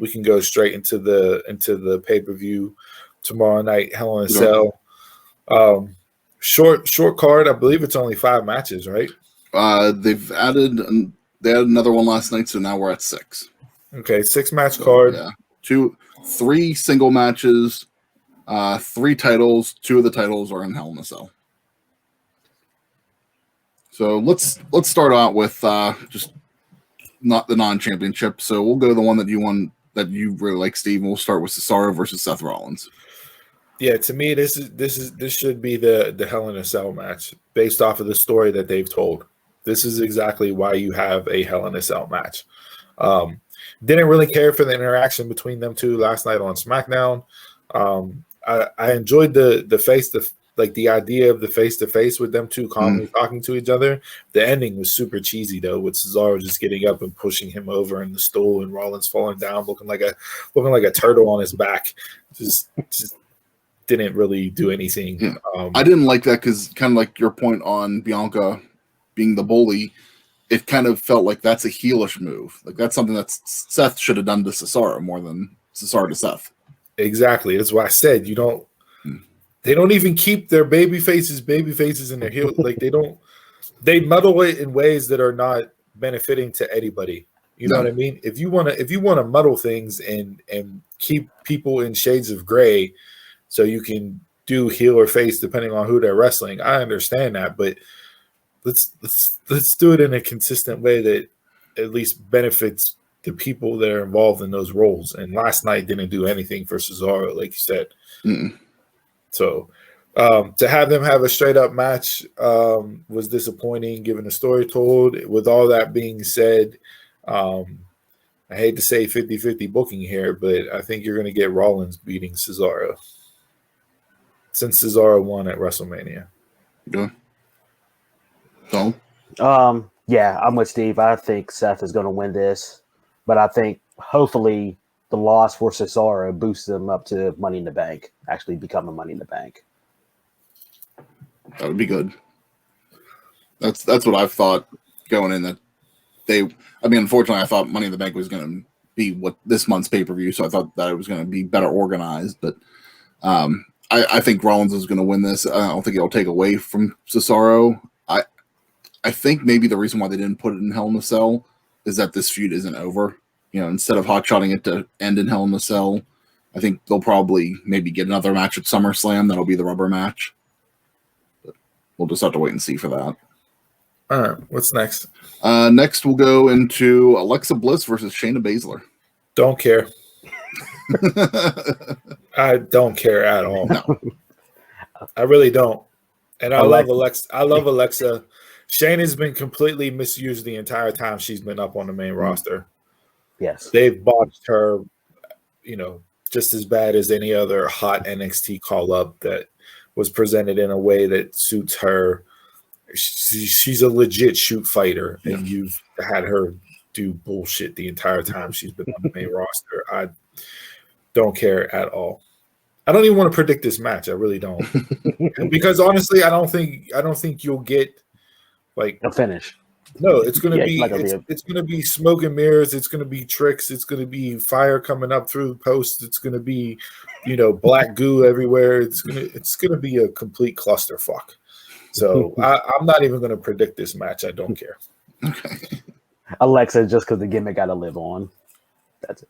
we can go straight into the pay-per-view tomorrow night, Hell in a Cell. Short card. I believe it's only 5 matches, right? They've added another one last night, so now we're at 6. Okay, 6-match card. Yeah, 3 single matches, 3 titles. 2 of the titles are in Hell in a Cell. So let's start out with just not the non-championship. So we'll go to the one that you really like, Steve. And we'll start with Cesaro versus Seth Rollins. Yeah, to me, this should be the Hell in a Cell match based off of the story that they've told. This is exactly why you have a Hell in a Cell match. Didn't really care for the interaction between them two last night on SmackDown. I enjoyed the idea of the face-to-face with them two calmly talking to each other. The ending was super cheesy though, with Cesaro just getting up and pushing him over in the stool and Rollins falling down, looking like a turtle on his back. Just didn't really do anything. Yeah. I didn't like that because, kind of like your point on Bianca being the bully, it kind of felt like that's a heelish move. Like that's something that Seth should have done to Cesaro more than Cesaro to Seth. Exactly. That's why I said they don't even keep their baby faces in their heel. Like they muddle it in ways that are not benefiting to anybody. You know what I mean? If you want to muddle things and keep people in shades of gray so you can do heel or face depending on who they're wrestling, I understand that, but let's do it in a consistent way that at least benefits the people that are involved in those roles. And last night didn't do anything for Cesaro, like you said. So to have them have a straight up match was disappointing given the story told. With all that being said, I hate to say 50-50 booking here, but I think you're going to get Rollins beating Cesaro since Cesaro won at WrestleMania. Yeah. So? Yeah, I'm with Steve. I think Seth is going to win this, but I think hopefully the loss for Cesaro boosts them up to Money in the Bank, actually becoming Money in the Bank. That would be good. That's what I've thought going in. Unfortunately, I thought Money in the Bank was going to be what this month's pay-per-view, so I thought that it was going to be better organized, but I think Rollins is going to win this. I don't think it'll take away from Cesaro. I think maybe the reason why they didn't put it in Hell in a Cell is that this feud isn't over. You know, instead of hot-shotting it to end in Hell in a Cell, I think they'll probably maybe get another match at SummerSlam. That'll be the rubber match. But we'll just have to wait and see for that. All right, what's next? Next, we'll go into Alexa Bliss versus Shayna Baszler. Don't care. I don't care at all. No. I really don't. And I love Alexa. Shayna's been completely misused the entire time she's been up on the main roster. Yes. They've botched her, just as bad as any other hot NXT call-up that was presented in a way that suits her. She's a legit shoot fighter, and you've had her do bullshit the entire time she's been on the main roster. I don't care at all. I don't even want to predict this match. I really don't. Because honestly, I don't think you'll get like a finish. No, it's gonna be it's gonna be smoke and mirrors, it's gonna be tricks, it's gonna be fire coming up through posts, it's gonna be, black goo everywhere. It's gonna be a complete clusterfuck. So I'm not even gonna predict this match. I don't care. Okay. Alexa, just because the gimmick got to live on. That's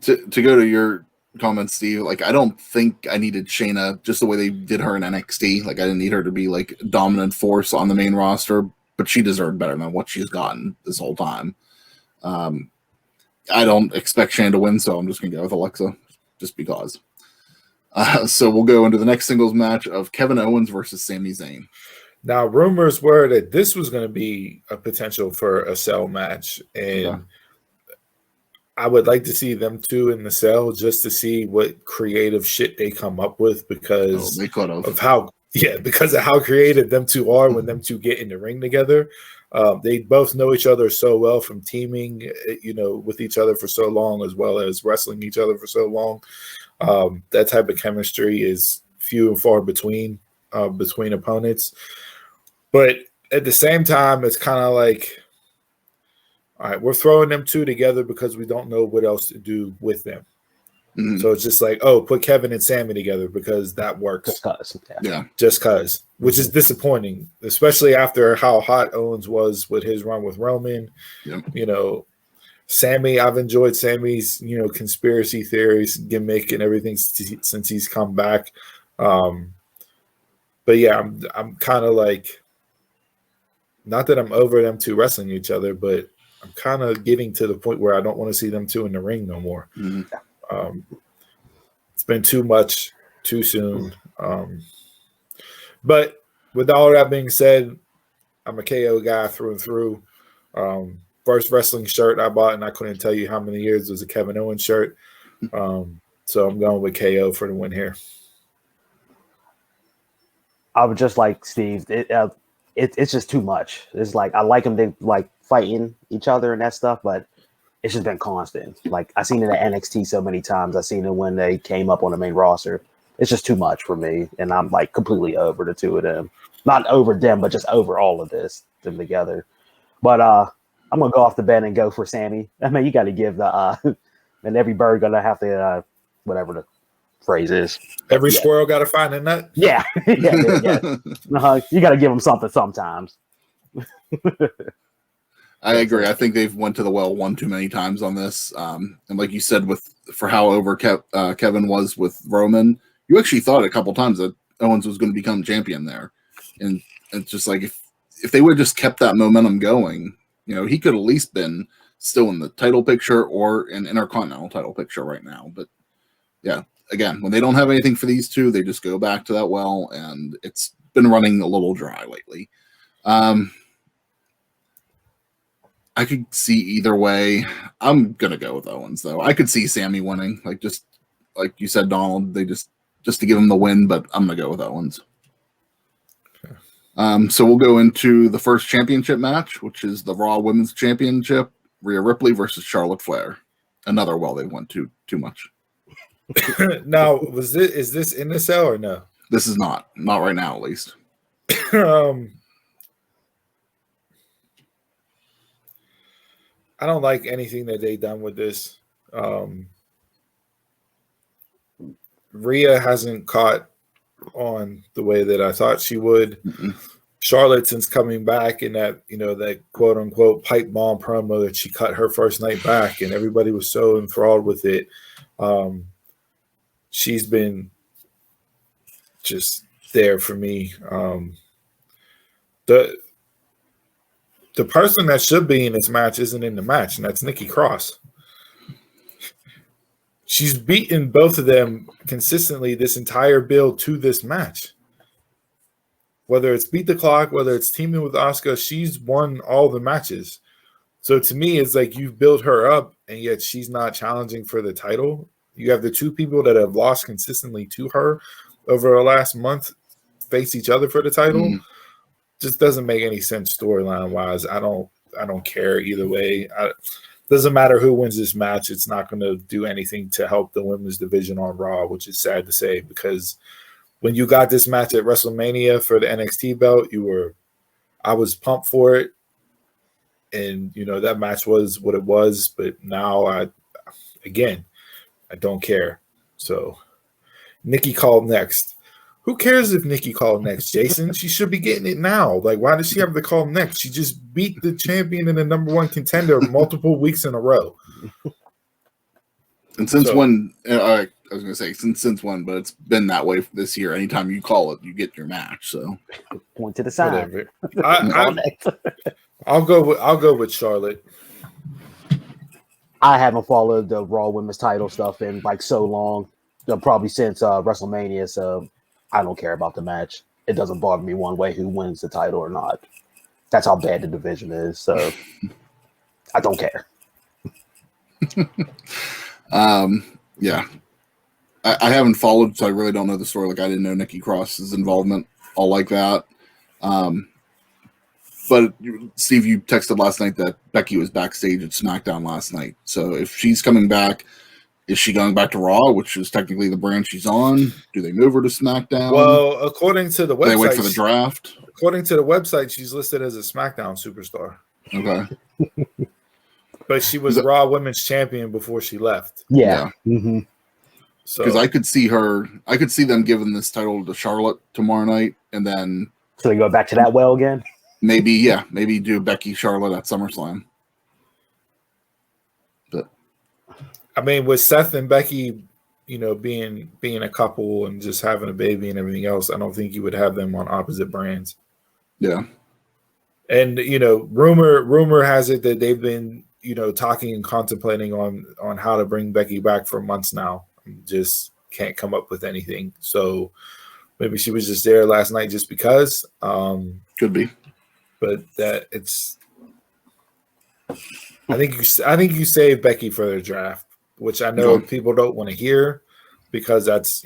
it. To go to your comments, Steve, like I don't think I needed Shayna just the way they did her in NXT. Like I didn't need her to be like a dominant force on the main roster, but she deserved better than what she's gotten this whole time. I don't expect Shayna to win, so I'm just gonna go with Alexa just because. So we'll go into the next singles match of Kevin Owens versus Sami Zayn. Now, rumors were that this was going to be a potential for a cell match, and I would like to see them two in the cell just to see what creative shit they come up with because of how creative them two are when them two get in the ring together. They both know each other so well from teaming, with each other for so long, as well as wrestling each other for so long. That type of chemistry is few and far between opponents. But at the same time, it's kind of like all right, we're throwing them two together because we don't know what else to do with them. Mhm. So it's just like, oh, put Kevin and Sammy together because that works. Just cause. Yeah. Just cause, which is disappointing, especially after how hot Owens was with his run with Roman. Yep. You know, Sammy, I've enjoyed Sammy's, you know, conspiracy theories, gimmick, and everything since he's come back. But yeah, I'm kind of like, not that I'm over them two wrestling each other, but I'm kind of getting to the point where I don't want to see them two in the ring no more. Mhm. It's been too much, too soon. But with all that being said, I'm a KO guy through and through. First wrestling shirt I bought, and I couldn't tell you how many years, was a Kevin Owens shirt. So I'm going with KO for the win here. I would just like Steve. It's just too much. It's like I like them, they like fighting each other and that stuff, but it's just been constant. Like I seen it at NXT so many times. I seen it when they came up on the main roster. It's just too much for me, and I'm like completely over the two of them. Not over them, but just over all of them together. But I'm gonna go off the bed and go for Sammy. I mean, you got to give the and every bird gonna have to whatever the phrase is. Every squirrel got to find a nut. Yeah, yeah. You got to give them something sometimes. I agree. I think they've went to the well one too many times on this. And like you said, for how over Kevin was with Roman, you actually thought a couple times that Owens was going to become champion there. And it's just like if they would have just kept that momentum going, you know, he could at least been still in the title picture or an Intercontinental title picture right now. But yeah, again, when they don't have anything for these two, they just go back to that well, and it's been running a little dry lately. I could see either way. I'm gonna go with Owens though. I could see Sammy winning, just like you said, Donald. They just to give him the win, but I'm gonna go with Owens. So we'll go into the first championship match, which is the Raw Women's Championship: Rhea Ripley versus Charlotte Flair. Another they went too much. Now, is this in the cell or no? This is not right now, at least. I don't like anything that they done with this. Rhea hasn't caught on the way that I thought she would. Mm-mm. Charlotte, since coming back in that, that quote unquote pipe bomb promo that she cut her first night back, and everybody was so enthralled with it. She's been just there for me. The person that should be in this match isn't in the match, and that's Nikki Cross. She's beaten both of them consistently this entire build to this match. Whether it's beat the clock, whether it's teaming with Asuka, she's won all the matches. So to me, it's like you've built her up, and yet she's not challenging for the title. You have the two people that have lost consistently to her over the last month face each other for the title. Mm. Just doesn't make any sense storyline wise. I don't care either way. Doesn't matter who wins this match. It's not going to do anything to help the women's division on Raw, which is sad to say, because when you got this match at WrestleMania for the NXT belt, I was pumped for it. And, that match was what it was. But now I don't care. So Nikki called next. Who cares if Nikki called next, Jason? She should be getting it now. Like, why does she have to call next? She just beat the champion and the number one contender multiple weeks in a row. And since when? I was going to say since when, but it's been that way this year. Anytime you call it, you get your match. So point to the side. I'll go with Charlotte. I haven't followed the Raw Women's title stuff in like so long, probably since WrestleMania. So I don't care about the match. It doesn't bother me one way who wins the title or not. That's how bad the division is. So I don't care. Yeah. I haven't followed, so I really don't know the story. Like, I didn't know Nikki Cross's involvement all like that. But Steve, you texted last night that Becky was backstage at SmackDown last night. So if she's coming back, is she going back to Raw, which is technically the brand she's on? Do they move her to SmackDown? Well, according to the website, they wait for the draft. According to the website, she's listed as a SmackDown superstar. Okay. But she was Raw Women's Champion before she left. Yeah. Mm-hmm. Because So I could see them giving this title to Charlotte tomorrow night, and then So you go back to that well again? maybe do Becky Charlotte at SummerSlam. But I mean, with Seth and Becky, being a couple and just having a baby and everything else, I don't think you would have them on opposite brands. yeah, And rumor has it that they've been talking and contemplating on how to bring Becky back for months now. Just can't come up with anything. So maybe she was just there last night just because. could be. But that it's. I think you save Becky for the draft, which I know people don't want to hear because that's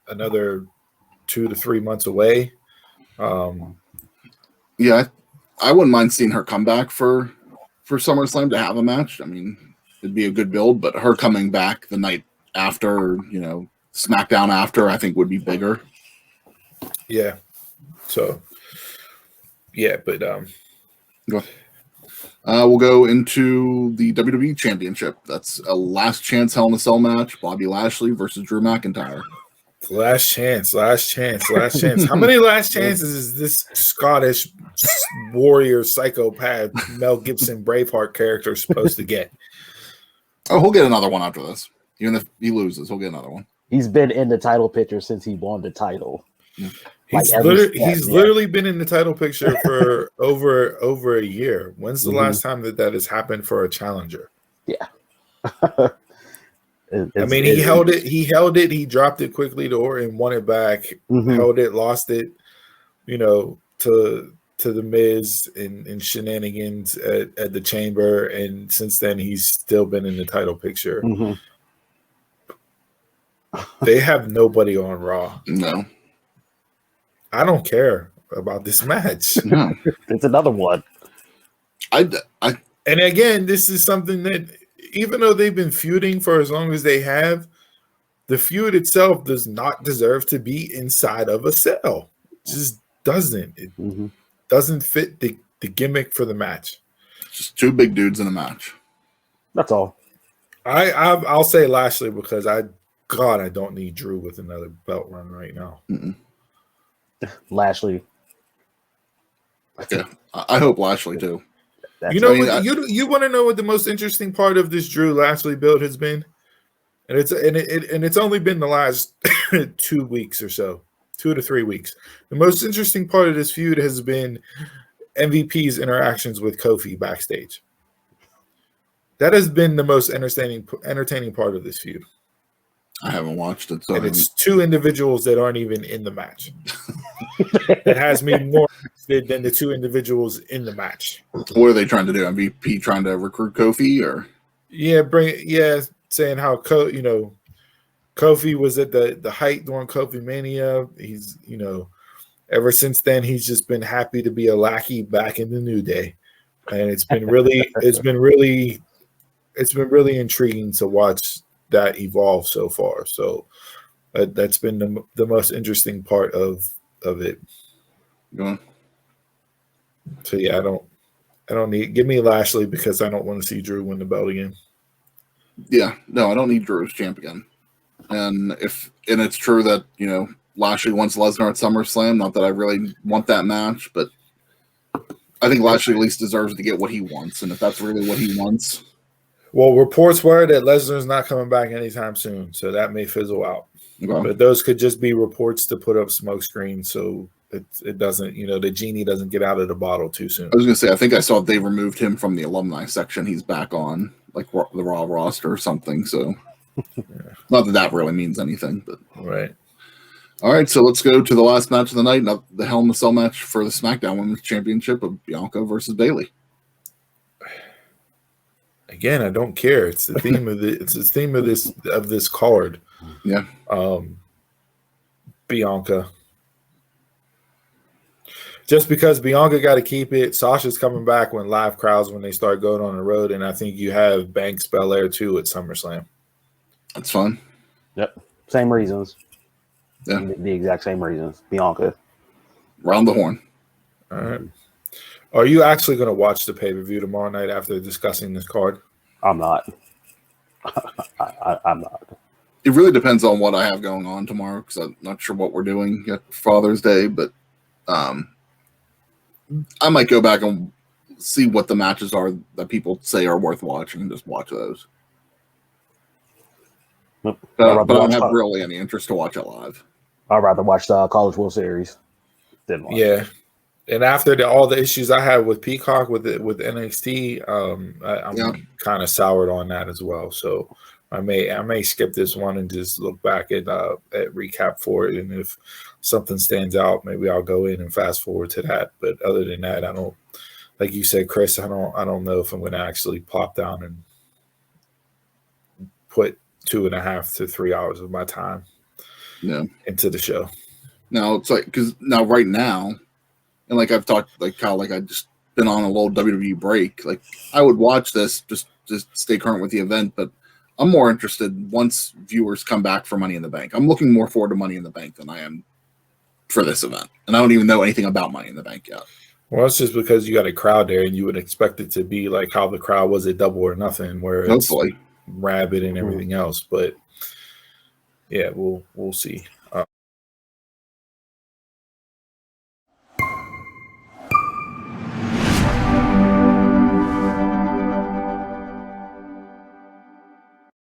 another 2 to 3 months away. Yeah, I wouldn't mind seeing her come back for SummerSlam to have a match. I mean, it'd be a good build, but her coming back the night after, SmackDown after, I think would be bigger. Yeah. So. Yeah, but we'll go into the WWE Championship. That's a last chance Hell in a Cell match. Bobby Lashley versus Drew McIntyre. Last chance. How many last chances is this Scottish warrior psychopath Mel Gibson Braveheart character supposed to get? Oh, he'll get another one after this. Even if he loses, he'll get another one. He's been in the title picture since he won the title. Yeah. He's literally been in the title picture for over a year. When's the last time that has happened for a challenger? Yeah. He held it. He dropped it quickly to Orton, won it back, held it, lost it, to the Miz and shenanigans at the Chamber, and since then he's still been in the title picture. Mm-hmm. They have nobody on Raw. No. I don't care about this match. No. It's another one. And again, this is something that, even though they've been feuding for as long as they have, the feud itself does not deserve to be inside of a cell. It just doesn't. It doesn't fit the gimmick for the match. Just two big dudes in a match. That's all. I'll say Lashley because I don't need Drew with another belt run right now. Mm-mm. Lashley. Yeah, I hope Lashley too. You want to know what the most interesting part of this Drew Lashley build has been, and it's only been the last 2 weeks or so, 2 to 3 weeks. The most interesting part of this feud has been MVP's interactions with Kofi backstage. That has been the most entertaining part of this feud. I haven't watched it, and it's two individuals that aren't even in the match. It has me more interested than the two individuals in the match. What are they trying to do? MVP trying to recruit Kofi, or saying how Kofi was at the height during Kofi Mania. He's ever since then he's just been happy to be a lackey back in the New Day, and it's been really intriguing to watch that evolve so far. So that's been the most interesting part of it. Go on. So yeah, I don't need, give me Lashley because I don't want to see Drew win the belt again. Yeah, no, I don't need Drew as champ again. And it's true that Lashley wants Lesnar at SummerSlam. Not that I really want that match, but I think Lashley at least deserves to get what he wants. And if that's really what he wants. Well, reports were that Lesnar's not coming back anytime soon, so that may fizzle out. Okay. But those could just be reports to put up smoke screens, so it doesn't, the genie doesn't get out of the bottle too soon. I was going to say, I think I saw they removed him from the alumni section. He's back on the Raw roster or something. So, not that really means anything, but right. All right, so let's go to the last match of the night, the Hell in a Cell match for the SmackDown Women's Championship of Bianca versus Bayley. Again, I don't care. It's the theme of this card. Yeah. Bianca. Just because Bianca got to keep it, Sasha's coming back when live crowds when they start going on the road, and I think you have Banks Belair too at SummerSlam. That's fun. Yep. Same reasons. Yeah. The exact same reasons. Bianca. Round the horn. All right. Are you actually going to watch the pay-per-view tomorrow night after discussing this card? I'm not. I'm not. It really depends on what I have going on tomorrow because I'm not sure what we're doing at Father's Day, but I might go back and see what the matches are that people say are worth watching and just watch those. I'd But rather I don't watch, have really any interest to watch it live. I'd rather watch the College World Series than watch. Yeah, and after all the issues I had with Peacock with NXT, I'm kind of soured on that as well. So I may skip this one and just look back at recap for it, and if something stands out, maybe I'll go in and fast forward to that. But other than that, I don't. Like you said, Chris, I don't know if I'm going to actually plop down and put 2.5 to 3 hours of my time into the show. Now it's like because now right now, and like I've talked like Kyle, like I just been on a little WWE break. Like I would watch this just stay current with the event, but I'm more interested once viewers come back for Money in the Bank. I'm looking more forward to Money in the Bank than I am for this event, and I don't even know anything about Money in the Bank yet. Well, it's just because you got a crowd there, and you would expect it to be like how the crowd was at Double or Nothing, where it's Hopefully rabid and everything else. But yeah, we'll see.